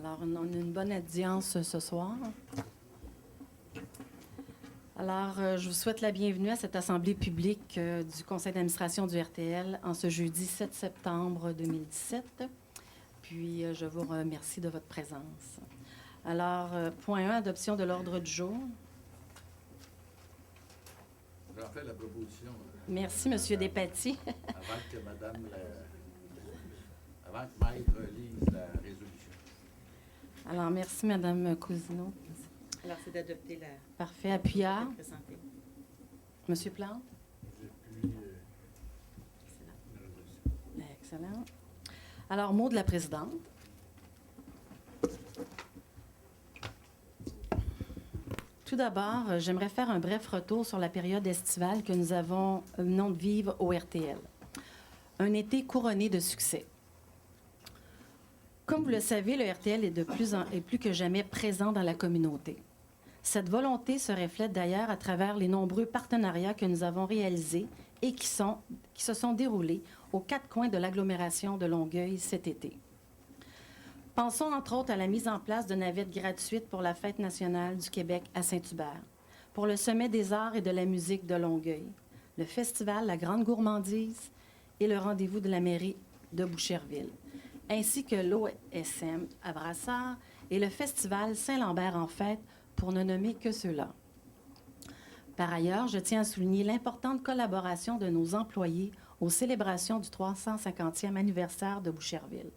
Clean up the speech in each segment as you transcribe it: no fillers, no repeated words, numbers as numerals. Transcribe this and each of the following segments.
Alors, on a une bonne audience ce soir. Alors, je vous souhaite la bienvenue à cette assemblée publique du conseil d'administration du RTL en ce jeudi 7 septembre 2017. Puis, je vous remercie de votre présence. Alors, point 1, adoption de l'ordre du jour. J'en fais la proposition. Merci, M. Despatie. Avant que Maître lise la résolution. Alors, merci, Mme Cousineau. Alors, c'est d'adopter la... Parfait. Appuyard. Présentée. M. Plante. J'appuie la résolution. Excellent. Alors, mot de la présidente. Tout d'abord, j'aimerais faire un bref retour sur la période estivale que nous venons de vivre au RTL. Un été couronné de succès. Comme vous le savez, le RTL est plus que jamais présent dans la communauté. Cette volonté se reflète d'ailleurs à travers les nombreux partenariats que nous avons réalisés et qui se sont déroulés aux quatre coins de l'agglomération de Longueuil cet été. Pensons entre autres à la mise en place de navettes gratuites pour la Fête nationale du Québec à Saint-Hubert, pour le Sommet des arts et de la musique de Longueuil, le festival La Grande Gourmandise et le rendez-vous de la mairie de Boucherville, ainsi que l'OSM à Brassard et le festival Saint-Lambert en fête, pour ne nommer que ceux-là. Par ailleurs, je tiens à souligner l'importante collaboration de nos employés aux célébrations du 350e anniversaire de Boucherville.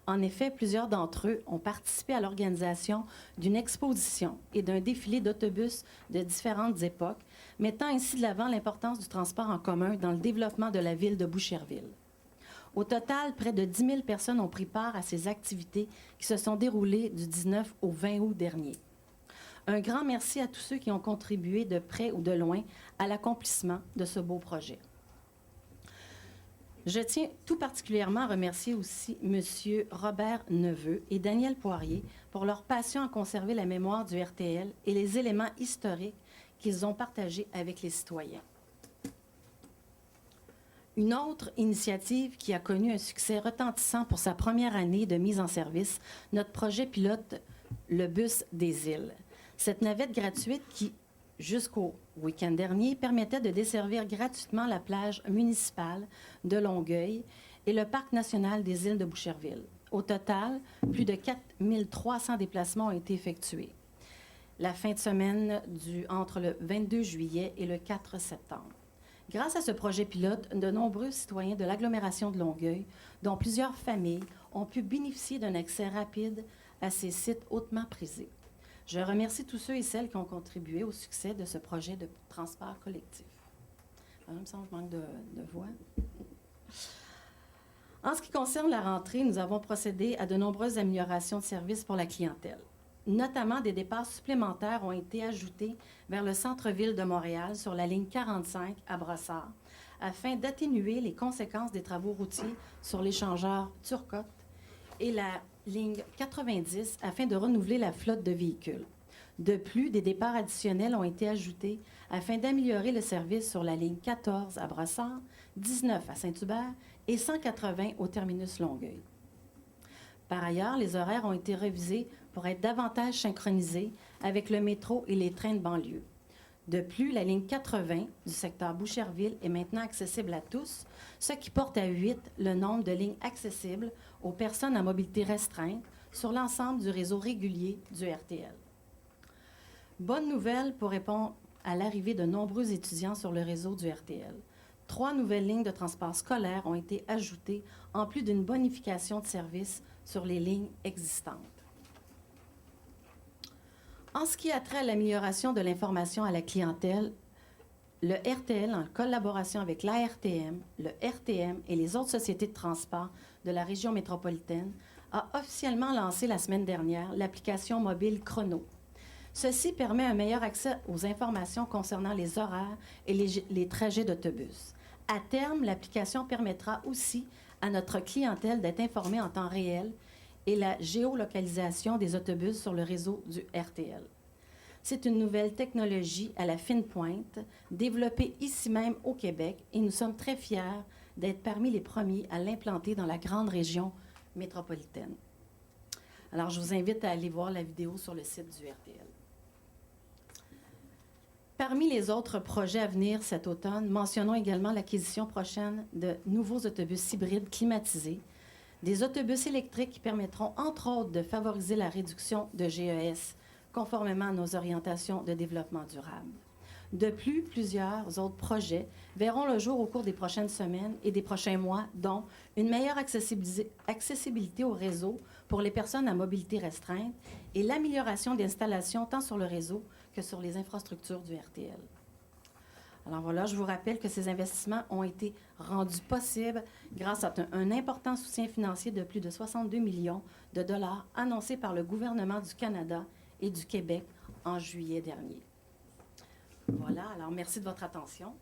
En effet, plusieurs d'entre eux ont participé à l'organisation d'une exposition et d'un défilé d'autobus de différentes époques, mettant ainsi de l'avant l'importance du transport en commun dans le développement de la ville de Boucherville. Au total, près de 10 000 personnes ont pris part à ces activités qui se sont déroulées du 19 au 20 août dernier. Un grand merci à tous ceux qui ont contribué de près ou de loin à l'accomplissement de ce beau projet. Je tiens tout particulièrement à remercier aussi M. Robert Neveu et Daniel Poirier pour leur passion à conserver la mémoire du RTL et les éléments historiques qu'ils ont partagés avec les citoyens. Une autre initiative qui a connu un succès retentissant pour sa première année de mise en service, notre projet pilote le bus des îles. Cette navette gratuite qui, jusqu'au week-end dernier, permettait de desservir gratuitement la plage municipale de Longueuil et le parc national des îles de Boucherville. Au total, plus de 4 300 déplacements ont été effectués. La fin de semaine entre le 22 juillet et le 4 septembre. Grâce à ce projet pilote, de nombreux citoyens de l'agglomération de Longueuil, dont plusieurs familles, ont pu bénéficier d'un accès rapide à ces sites hautement prisés. Je remercie tous ceux et celles qui ont contribué au succès de ce projet de transport collectif. Il me semble que je manque de voix. En ce qui concerne la rentrée, nous avons procédé à de nombreuses améliorations de services pour la clientèle. Notamment, des départs supplémentaires ont été ajoutés vers le centre-ville de Montréal sur la ligne 45 à Brossard, afin d'atténuer les conséquences des travaux routiers sur l'échangeur Turcotte et la ligne 90 afin de renouveler la flotte de véhicules. De plus, des départs additionnels ont été ajoutés afin d'améliorer le service sur la ligne 14 à Brossard, 19 à Saint-Hubert et 180 au terminus Longueuil. Par ailleurs, les horaires ont été révisés pour être davantage synchronisés avec le métro et les trains de banlieue. De plus, la ligne 80 du secteur Boucherville est maintenant accessible à tous, ce qui porte à 8 le nombre de lignes accessibles aux personnes à mobilité restreinte sur l'ensemble du réseau régulier du RTL. Bonne nouvelle pour répondre à l'arrivée de nombreux étudiants sur le réseau du RTL. 3 nouvelles lignes de transport scolaire ont été ajoutées, en plus d'une bonification de services sur les lignes existantes. En ce qui a trait à l'amélioration de l'information à la clientèle, le RTL, en collaboration avec l'ARTM, le RTM et les autres sociétés de transport de la région métropolitaine, a officiellement lancé la semaine dernière l'application mobile Chrono. Ceci permet un meilleur accès aux informations concernant les horaires et les trajets d'autobus. À terme, l'application permettra aussi à notre clientèle d'être informée en temps réel et la géolocalisation des autobus sur le réseau du RTL. C'est une nouvelle technologie à la fine pointe, développée ici même au Québec, et nous sommes très fiers d'être parmi les premiers à l'implanter dans la grande région métropolitaine. Alors, je vous invite à aller voir la vidéo sur le site du RTL. Parmi les autres projets à venir cet automne, mentionnons également l'acquisition prochaine de nouveaux autobus hybrides climatisés, des autobus électriques qui permettront, entre autres, de favoriser la réduction de GES, conformément à nos orientations de développement durable. De plus, plusieurs autres projets verront le jour au cours des prochaines semaines et des prochains mois, dont une meilleure accessibilité au réseau pour les personnes à mobilité restreinte et l'amélioration des installations tant sur le réseau que sur les infrastructures du RTL. Alors voilà, je vous rappelle que ces investissements ont été rendus possibles grâce à un important soutien financier de plus de 62 millions de dollars annoncé par le gouvernement du Canada et du Québec en juillet dernier. Voilà, alors merci de votre attention.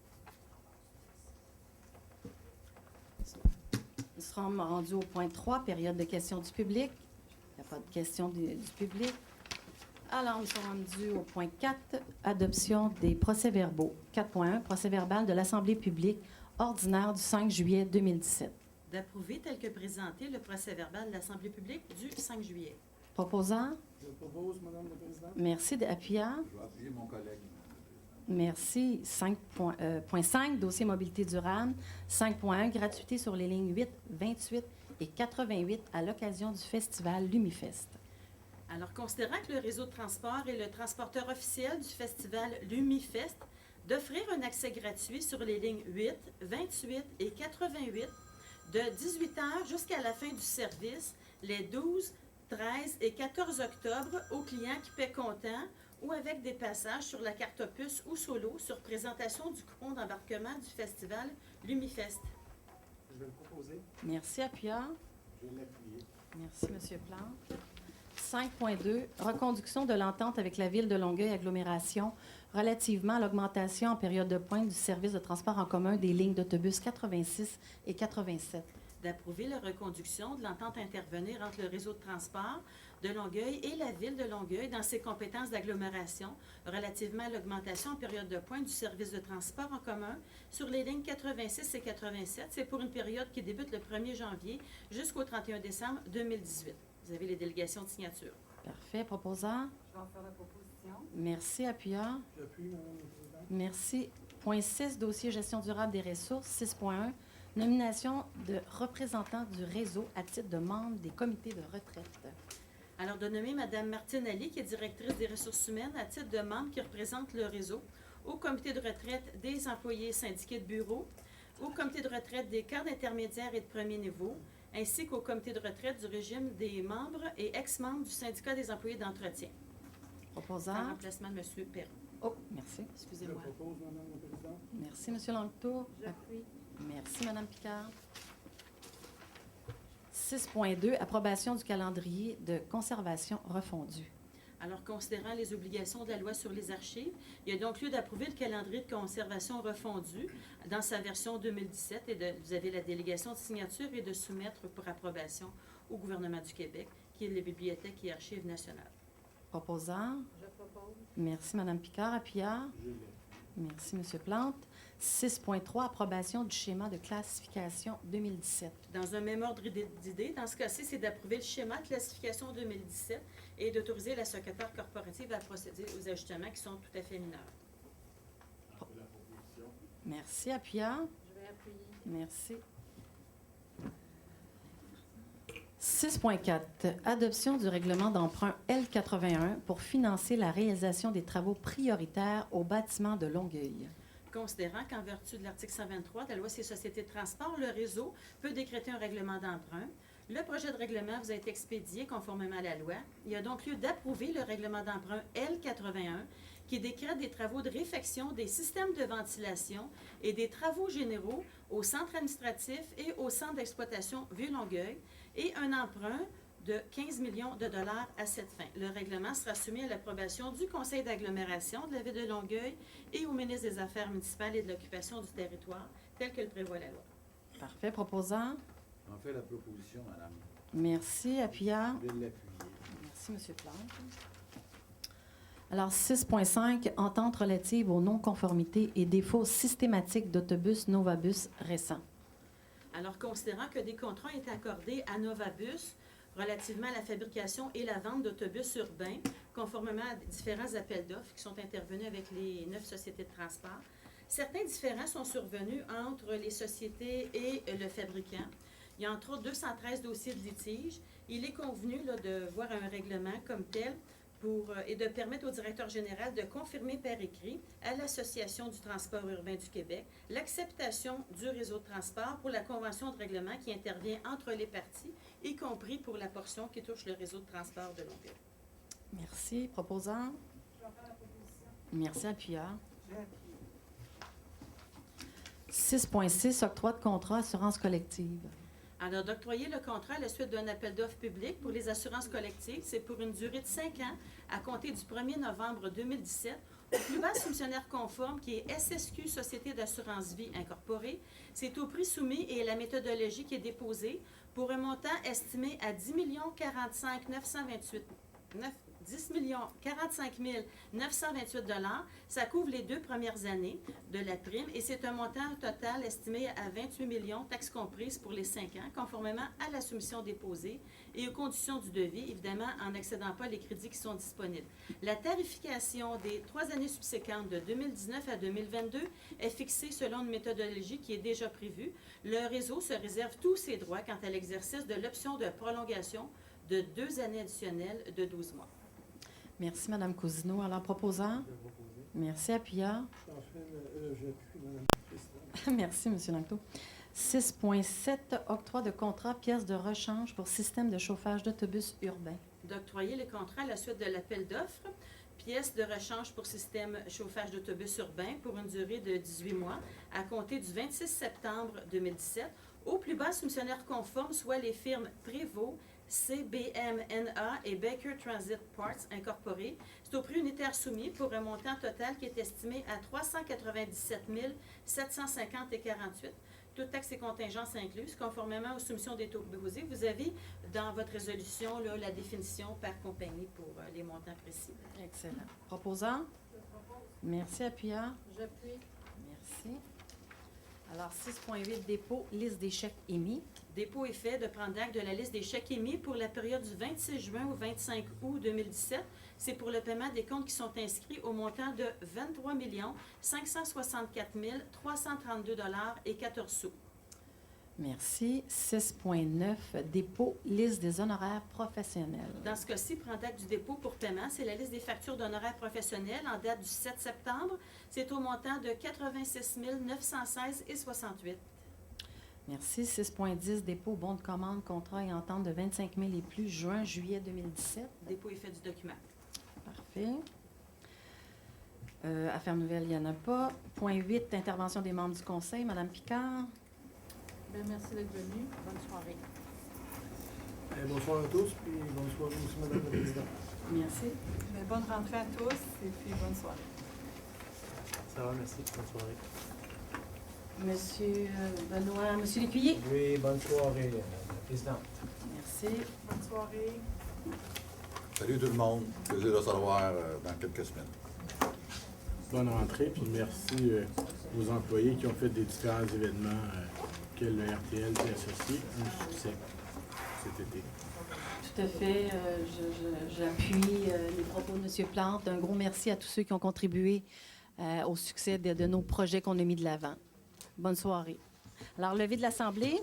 Nous serons rendus au point 3, période de questions du public. Il n'y a pas de questions du public. Alors, nous sommes rendus au point 4, adoption des procès-verbaux. 4.1, procès-verbal de l'Assemblée publique ordinaire du 5 juillet 2017. D'approuver tel que présenté le procès-verbal de l'Assemblée publique du 5 juillet. Proposant? Je propose, Madame la Présidente. Merci. Appuyant? Je vais appuyer mon collègue. Merci. 5.5, dossier mobilité durable. 5.1, gratuité sur les lignes 8, 28 et 88 à l'occasion du festival Lumifest. Alors, considérant que le réseau de transport est le transporteur officiel du festival Lumifest, d'offrir un accès gratuit sur les lignes 8, 28 et 88 de 18h jusqu'à la fin du service les 12, 13 et 14 octobre aux clients qui paient comptant ou avec des passages sur la carte opus ou solo sur présentation du coupon d'embarquement du festival Lumifest. Je vais le proposer. Merci. Appuyant? Je vais l'appuyer. Merci, M. Plante. 5.2, reconduction de l'entente avec la Ville de Longueuil Agglomération relativement à l'augmentation en période de pointe du service de transport en commun des lignes d'autobus 86 et 87. D'approuver la reconduction de l'entente à intervenir entre le réseau de transport de Longueuil et la Ville de Longueuil dans ses compétences d'agglomération relativement à l'augmentation en période de pointe du service de transport en commun sur les lignes 86 et 87. C'est pour une période qui débute le 1er janvier jusqu'au 31 décembre 2018. Vous avez les délégations de signature. Parfait. Proposant? Je vais en faire la proposition. Merci. Appuyant? J'appuie, Madame la Présidente. Merci. Point 6, dossier gestion durable des ressources. 6.1, nomination de représentants du réseau à titre de membre des comités de retraite. Alors, de nommer Mme Martine Ali, qui est directrice des ressources humaines, à titre de membre qui représente le réseau, au comité de retraite des employés syndiqués de bureau, au comité de retraite des cadres intermédiaires et de premier niveau, ainsi qu'au comité de retraite du régime des membres et ex-membres du syndicat des employés d'entretien. En Proposant? remplacement de M. Perron. Oh, merci. Je Excusez-moi. propose, Madame la Présidente. Merci, M. Langtour. J'appuie. Merci, Mme Picard. 6.2, approbation du calendrier de conservation refondu. Alors, considérant les obligations de la loi sur les archives, il y a donc lieu d'approuver le calendrier de conservation refondu dans sa version 2017 et vous avez la délégation de signature et de soumettre pour approbation au gouvernement du Québec, qui est la Bibliothèque et Archives nationales. Proposant? Je propose. Merci, Mme Picard. Appuyant? Je l'appuie. Merci, M. Plante. 6.3, approbation du schéma de classification 2017. Dans un même ordre d'idées, dans ce cas-ci, c'est d'approuver le schéma de classification 2017 et d'autoriser la secrétaire corporative à procéder aux ajustements qui sont tout à fait mineurs. Je fais la proposition. Merci. Appuyant? Je vais appuyer. Merci. 6.4, adoption du règlement d'emprunt L81 pour financer la réalisation des travaux prioritaires au bâtiment de Longueuil. Considérant qu'en vertu de l'article 123 de la loi sur les sociétés de transport, le réseau peut décréter un règlement d'emprunt. Le projet de règlement vous a été expédié conformément à la loi. Il y a donc lieu d'approuver le règlement d'emprunt L81 qui décrète des travaux de réfection des systèmes de ventilation et des travaux généraux au centre administratif et au centre d'exploitation Vieux-Longueuil et un emprunt de 15 millions de dollars à cette fin. Le règlement sera soumis à l'approbation du Conseil d'agglomération de la Ville de Longueuil et au ministre des Affaires municipales et de l'occupation du territoire, tel que le prévoit la loi. Parfait. Proposant? On fait la proposition, madame. Merci. Appuyant? Je vais l'appuyer. Merci, M. Plante. Alors, 6.5, entente relative aux non-conformités et défauts systématiques d'autobus Novabus récents. Alors, considérant que des contrats ont été accordés à Novabus relativement à la fabrication et la vente d'autobus urbains, conformément à différents appels d'offres qui sont intervenus avec les 9 sociétés de transport. Certains différends sont survenus entre les sociétés et le fabricant. Il y a entre autres 213 dossiers de litige. Il est convenu là, de voir un règlement comme tel et de permettre au directeur général de confirmer par écrit à l'Association du transport urbain du Québec l'acceptation du réseau de transport pour la convention de règlement qui intervient entre les parties, y compris pour la portion qui touche le réseau de transport de Longueuil. Merci. Proposant? Je vais faire la proposition. Merci. Appuyeur. J'ai appuyé. 6.6, octroi de contrat assurance collective. Alors, d'octroyer le contrat à la suite d'un appel d'offres public pour les assurances collectives, c'est pour une durée de 5 ans à compter du 1er novembre 2017 au plus bas soumissionnaire conforme qui est SSQ Société d'assurance vie incorporée. C'est au prix soumis et la méthodologie qui est déposée pour un montant estimé à 10 45 928 $. Ça couvre les 2 premières années de la prime et c'est un montant total estimé à 28 millions, taxes comprises pour les 5 ans, conformément à la soumission déposée et aux conditions du devis, évidemment en n'excédant pas les crédits qui sont disponibles. La tarification des 3 années subséquentes de 2019 à 2022 est fixée selon une méthodologie qui est déjà prévue. Le réseau se réserve tous ses droits quant à l'exercice de l'option de prolongation de 2 années additionnelles de 12 mois. Merci, Mme Cousineau. Alors, proposant? Je vais proposer. Merci. Appuyeur. J'appuie, Madame la Présidente. Merci, M. Langto. 6.7, octroi de contrat pièces de rechange pour système de chauffage d'autobus urbain. D'octroyer les contrats à la suite de l'appel d'offres, pièces de rechange pour système chauffage d'autobus urbain pour une durée de 18 mois à compter du 26 septembre 2017 au plus bas soumissionnaire conforme, soit les firmes Prévost, CBMNA et Baker Transit Parts Incorporés. C'est au prix unitaire soumis pour un montant total qui est estimé à 397 750,48 $. Toutes taxes et contingences incluses, conformément aux soumissions des taux proposés. Vous avez dans votre résolution là, la définition par compagnie pour les montants précis. Excellent. Proposant? Je propose. Merci. Appuyeur. J'appuie. Merci. Alors, 6.8, dépôt, liste des chèques émis. Dépôt est fait de prendre acte de la liste des chèques émis pour la période du 26 juin au 25 août 2017. C'est pour le paiement des comptes qui sont inscrits au montant de 23 564 332,14 $. Merci. 6.9, dépôt, liste des honoraires professionnels. Dans ce cas-ci, prendre acte du dépôt pour paiement, c'est la liste des factures d'honoraires professionnels en date du 7 septembre. C'est au montant de 86 916,68 $. Merci. 6.10, dépôt, bon de commande, contrat et entente de 25 000 et plus, juin-juillet 2017. Dépôt est fait du document. Parfait. Affaires nouvelles, il n'y en a pas. Point 8, intervention des membres du conseil. Madame Picard. Bien, merci d'être venu. Bonne soirée. Bonsoir à tous, puis bonne soirée aussi, Madame la Présidente. Merci. Bien, bonne rentrée à tous et puis bonne soirée. Ça va, merci. Bonne soirée. Monsieur Benoît, Monsieur Lécuyer. Oui, bonne soirée, Madame la Présidente. Merci. Bonne soirée. Salut tout le monde. Plaisir de se revoir dans quelques semaines. Bonne rentrée, puis merci aux employés qui ont fait des différents événements auxquels le RTL s'est associé. Un succès cet été. Tout à fait. J'appuie les propos de M. Plante. Un gros merci à tous ceux qui ont contribué au succès de nos projets qu'on a mis de l'avant. Bonne soirée. Alors, levée de l'Assemblée.